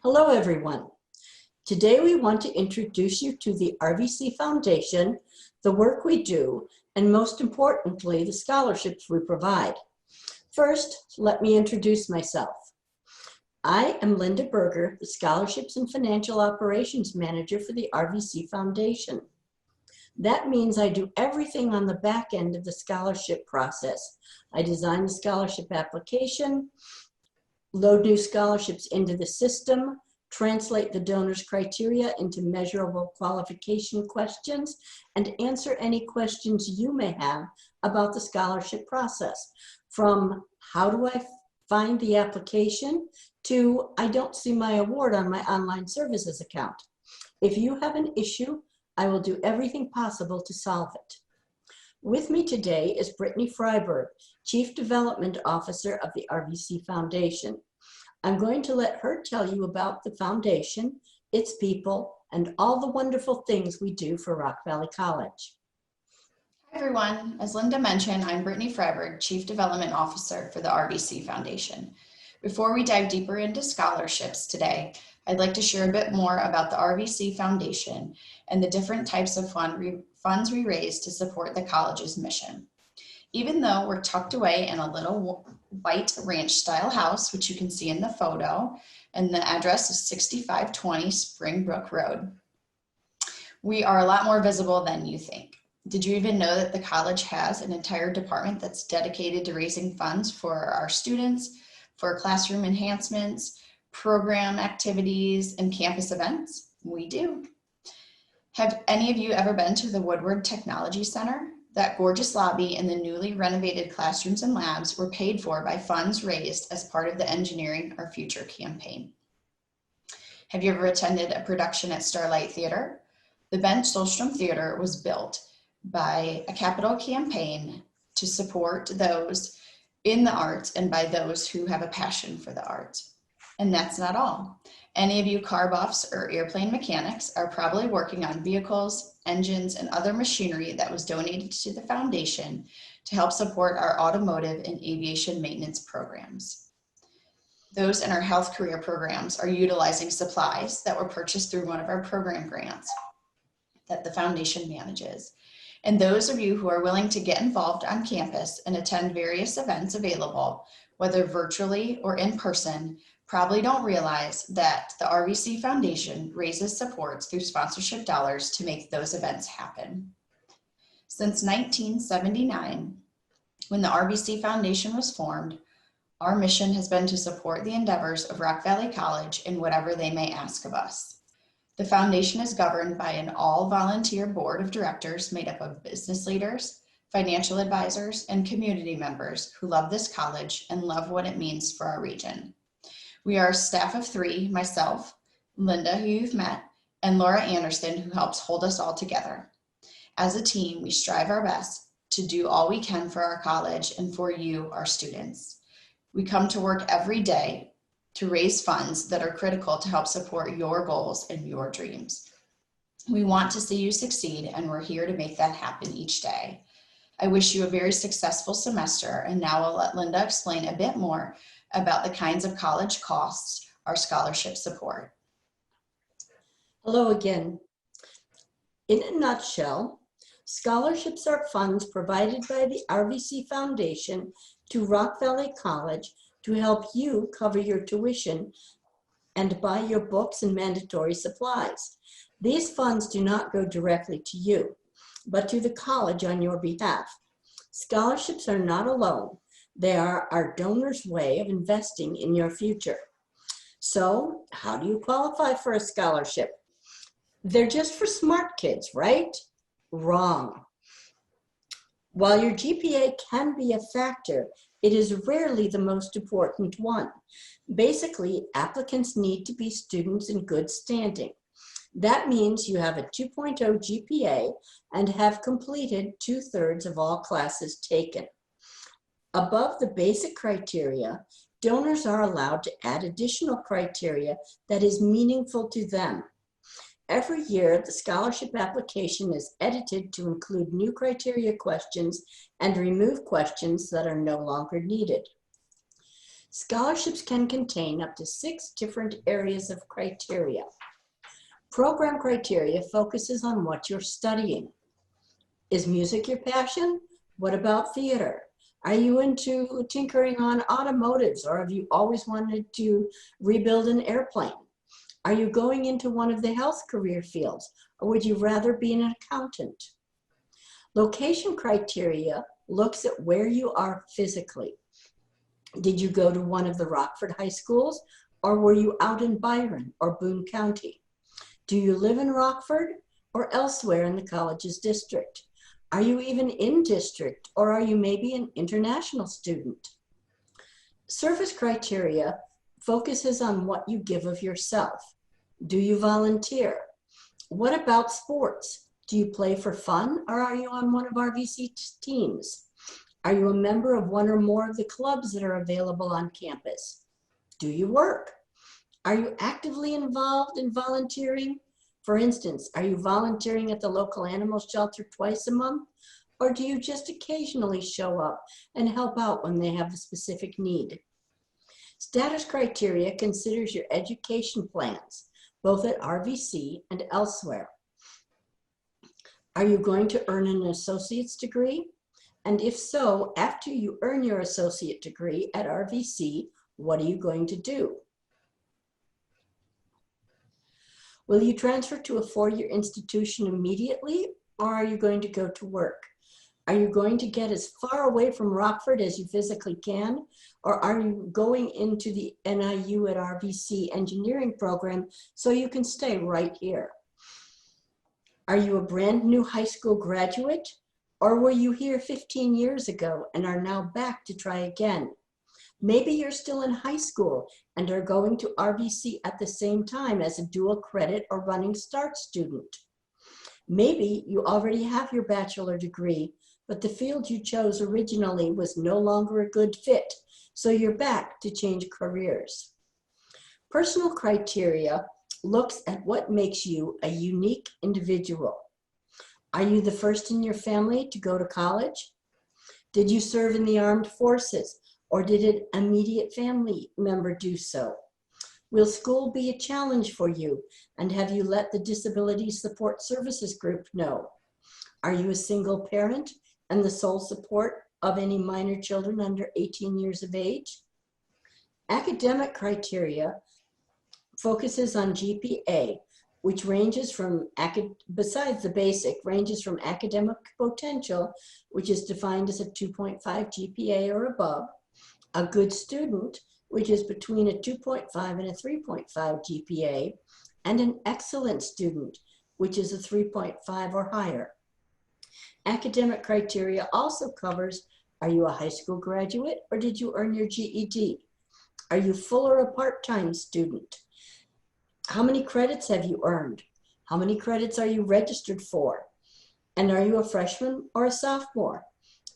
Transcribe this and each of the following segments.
Hello, everyone. Today we want to introduce you to the RVC Foundation, the work we do, and most importantly, the scholarships we provide. First, let me introduce myself. I am Linda Berger, the Scholarships and Financial Operations Manager for the RVC Foundation. That means I do everything on the back end of the scholarship process. I design the scholarship application, load new scholarships into the system, translate the donor's criteria into measurable qualification questions, and answer any questions you may have about the scholarship process. From how do I find the application to I don't see my award on my online services account. If you have an issue, I will do everything possible to solve it. With me today is Brittany Freiberg, Chief Development Officer of the RVC Foundation. I'm going to let her tell you about the foundation, its people, and all the wonderful things we do for Rock Valley College. Hi everyone, as Linda mentioned, I'm Brittany Freiberg, Chief Development Officer for the RVC Foundation. Before we dive deeper into scholarships today, I'd like to share a bit more about the RVC Foundation and the different types of funds we raise to support the college's mission. Even though we're tucked away in a little white ranch style house, which you can see in the photo, and the address is 6520 Springbrook Road, we are a lot more visible than you think. Did you even know that the college has an entire department that's dedicated to raising funds for our students, for classroom enhancements, program activities, and campus events? We do. Have any of you ever been to the Woodward Technology Center? That gorgeous lobby and the newly renovated classrooms and labs were paid for by funds raised as part of the Engineering Our Future campaign. Have you ever attended a production at Starlight Theater? The Ben Solstrom Theater was built by a capital campaign to support those in the arts and by those who have a passion for the arts. And that's not all. Any of you car buffs or airplane mechanics are probably working on vehicles, engines, and other machinery that was donated to the foundation to help support our automotive and aviation maintenance programs. Those in our health career programs are utilizing supplies that were purchased through one of our program grants that the foundation manages. And those of you who are willing to get involved on campus and attend various events available, whether virtually or in person, probably don't realize that the RVC Foundation raises supports through sponsorship dollars to make those events happen. Since 1979, when the RVC Foundation was formed, our mission has been to support the endeavors of Rock Valley College in whatever they may ask of us. The foundation is governed by an all-volunteer board of directors made up of business leaders, financial advisors, and community members who love this college and love what it means for our region. We are a staff of 3, myself, Linda, who you've met, and Laura Anderson, who helps hold us all together. As a team, we strive our best to do all we can for our college and for you, our students. We come to work every day to raise funds that are critical to help support your goals and your dreams. We want to see you succeed, and we're here to make that happen each day. I wish you a very successful semester, and now I'll let Linda explain a bit more about the kinds of college costs our scholarships support. Hello again. In a nutshell, scholarships are funds provided by the RVC Foundation to Rock Valley College to help you cover your tuition and buy your books and mandatory supplies. These funds do not go directly to you, but to the college on your behalf. Scholarships are not a loan. They are our donors' way of investing in your future. So, how do you qualify for a scholarship? They're just for smart kids, right? Wrong. While your GPA can be a factor, it is rarely the most important one. Basically, applicants need to be students in good standing. That means you have a 2.0 GPA and have completed 2/3 of all classes taken. Above the basic criteria, donors are allowed to add additional criteria that is meaningful to them. Every year, the scholarship application is edited to include new criteria questions and remove questions that are no longer needed. Scholarships can contain up to 6 different areas of criteria. Program criteria focuses on what you're studying. Is music your passion? What about theater? Are you into tinkering on automotives, or have you always wanted to rebuild an airplane? Are you going into one of the health career fields, or would you rather be an accountant? Location criteria looks at where you are physically. Did you go to one of the Rockford high schools, or were you out in Byron or Boone County? Do you live in Rockford or elsewhere in the college's district? Are you even in district, or are you maybe an international student? Service criteria focuses on what you give of yourself. Do you volunteer? What about sports? Do you play for fun, or are you on one of RVC teams? Are you a member of one or more of the clubs that are available on campus? Do you work? Are you actively involved in volunteering? For instance, are you volunteering at the local animal shelter twice a month? Or do you just occasionally show up and help out when they have a specific need? Status criteria considers your education plans, both at RVC and elsewhere. Are you going to earn an associate's degree? And if so, after you earn your associate degree at RVC, what are you going to do? Will you transfer to a 4-year institution immediately, or are you going to go to work? Are you going to get as far away from Rockford as you physically can, or are you going into the NIU at RVC engineering program so you can stay right here? Are you a brand new high school graduate, or were you here 15 years ago and are now back to try again? Maybe you're still in high school and are going to RVC at the same time as a dual credit or running start student. Maybe you already have your bachelor degree, but the field you chose originally was no longer a good fit, so you're back to change careers. Personal criteria looks at what makes you a unique individual. Are you the first in your family to go to college? Did you serve in the armed forces, or did an immediate family member do so? Will school be a challenge for you, and have you let the Disability Support Services group know? Are you a single parent and the sole support of any minor children under 18 years of age? Academic criteria focuses on GPA, which ranges from, besides the basic, ranges from academic potential, which is defined as a 2.5 GPA or above, a good student, which is between a 2.5 and a 3.5 GPA, and an excellent student, which is a 3.5 or higher. Academic criteria also covers, are you a high school graduate, or did you earn your GED? Are you full or a part-time student? How many credits have you earned? How many credits are you registered for? And are you a freshman or a sophomore?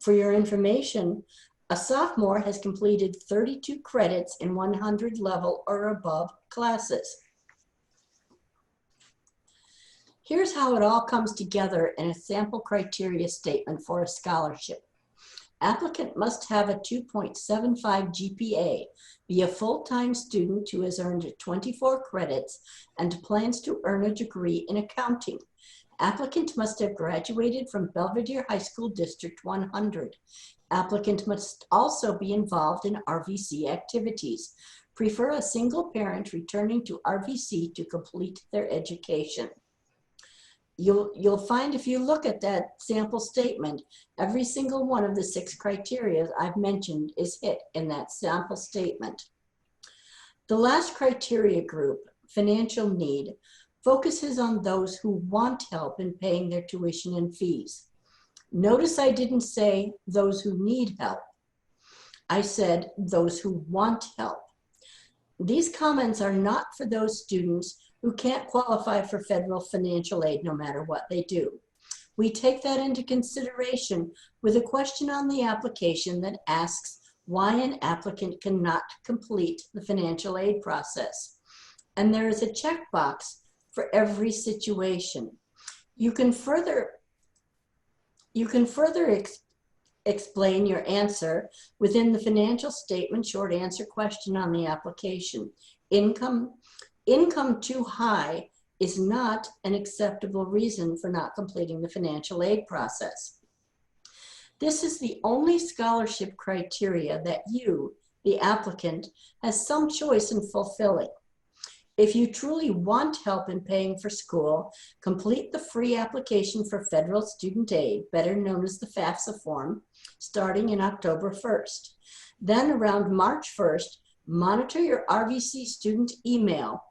For your information, a sophomore has completed 32 credits in 100 level or above classes. Here's how it all comes together in a sample criteria statement for a scholarship. Applicant must have a 2.75 GPA, be a full-time student who has earned 24 credits and plans to earn a degree in accounting. Applicant must have graduated from Belvedere High School District 100. Applicant must also be involved in RVC activities. Prefer a single parent returning to RVC to complete their education. You'll find if you look at that sample statement, every single one of the 6 criteria I've mentioned is hit in that sample statement. The last criteria group, financial need, focuses on those who want help in paying their tuition and fees. Notice I didn't say those who need help. I said those who want help. These comments are not for those students who can't qualify for federal financial aid no matter what they do. We take that into consideration with a question on the application that asks why an applicant cannot complete the financial aid process. And there is a checkbox for every situation. You can further explain your answer within the financial statement short answer question on the application. Income too high is not an acceptable reason for not completing the financial aid process. This is the only scholarship criteria that you, the applicant, has some choice in fulfilling. If you truly want help in paying for school, complete the free application for federal student aid, better known as the FAFSA form, starting in October 1st. Then around March 1st, monitor your RVC student email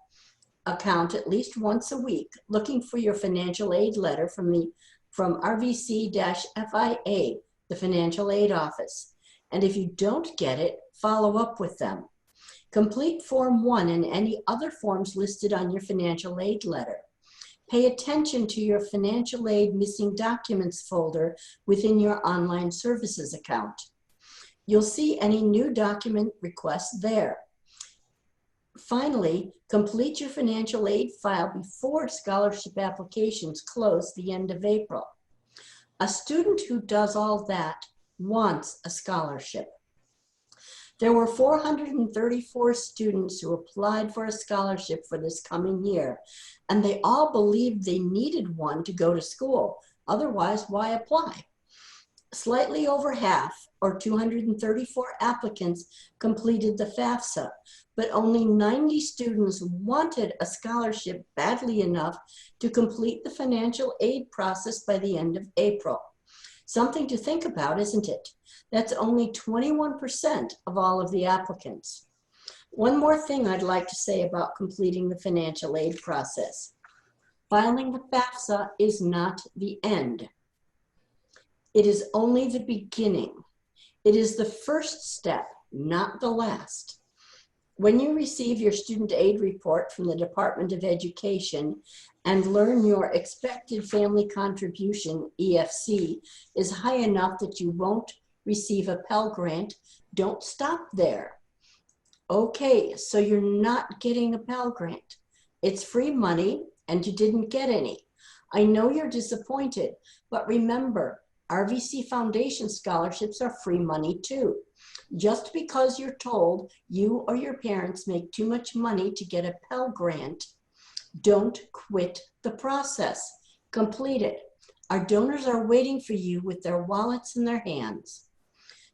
account at least once a week, looking for your financial aid letter from RVC-FIA, the financial aid office. And if you don't get it, follow up with them. Complete Form 1 and any other forms listed on your financial aid letter. Pay attention to your financial aid missing documents folder within your online services account. You'll see any new document requests there. Finally, complete your financial aid file before scholarship applications close the end of April. A student who does all that wants a scholarship. There were 434 students who applied for a scholarship for this coming year, and they all believed they needed one to go to school. Otherwise, why apply? Slightly over half, or 234 applicants, completed the FAFSA, but only 90 students wanted a scholarship badly enough to complete the financial aid process by the end of April. Something to think about, isn't it? That's only 21% of all of the applicants. One more thing I'd like to say about completing the financial aid process. Filing the FAFSA is not the end. It is only the beginning. It is the first step, not the last. When you receive your student aid report from the Department of Education and learn your expected family contribution, EFC, is high enough that you won't receive a Pell Grant, don't stop there. Okay, so you're not getting a Pell Grant. It's free money and you didn't get any. I know you're disappointed, but remember, RVC Foundation scholarships are free money too. Just because you're told you or your parents make too much money to get a Pell Grant, don't quit the process. Complete it. Our donors are waiting for you with their wallets in their hands.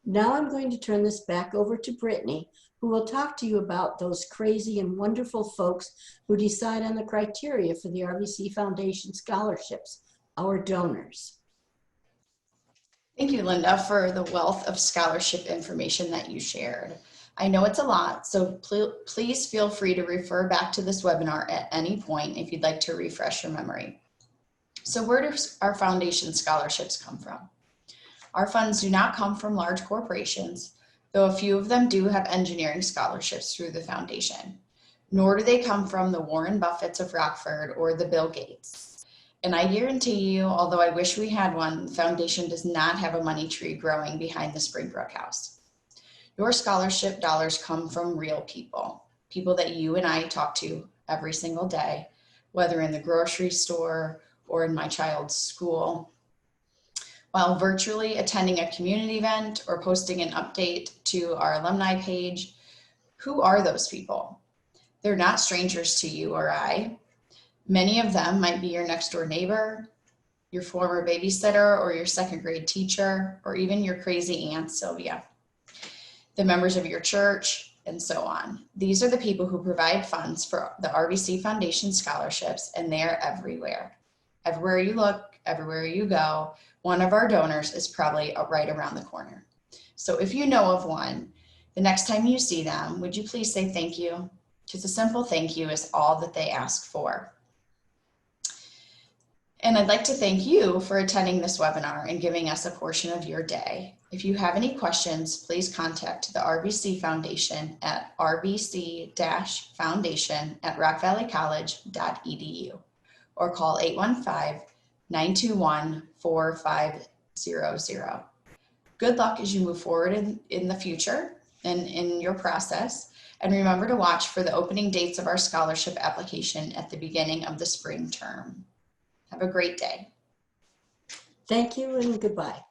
Now I'm going to turn this back over to Brittany, who will talk to you about those crazy and wonderful folks who decide on the criteria for the RVC Foundation scholarships, our donors. Thank you, Linda, for the wealth of scholarship information that you shared. I know it's a lot, so please feel free to refer back to this webinar at any point if you'd like to refresh your memory. So where do our foundation scholarships come from? Our funds do not come from large corporations, though a few of them do have engineering scholarships through the foundation, nor do they come from the Warren Buffetts of Rockford or the Bill Gates. And I guarantee you, although I wish we had one, the foundation does not have a money tree growing behind the Springbrook House. Your scholarship dollars come from real people, people that you and I talk to every single day, whether in the grocery store or in my child's school, while virtually attending a community event or posting an update to our alumni page. Who are those people? They're not strangers to you or I. Many of them might be your next door neighbor, your former babysitter, or your second grade teacher, or even your crazy Aunt Sylvia, the members of your church, and so on. These are the people who provide funds for the RVC Foundation scholarships, and they're everywhere. Everywhere you look, everywhere you go, one of our donors is probably right around the corner. So if you know of one, the next time you see them, would you please say thank you? Just a simple thank you is all that they ask for. And I'd like to thank you for attending this webinar and giving us a portion of your day. If you have any questions, please contact the RVC Foundation at rvc-foundation@rockvalleycollege.edu or call 815-921-4500. Good luck as you move forward in the future and in your process. And remember to watch for the opening dates of our scholarship application at the beginning of the spring term. Have a great day. Thank you and goodbye.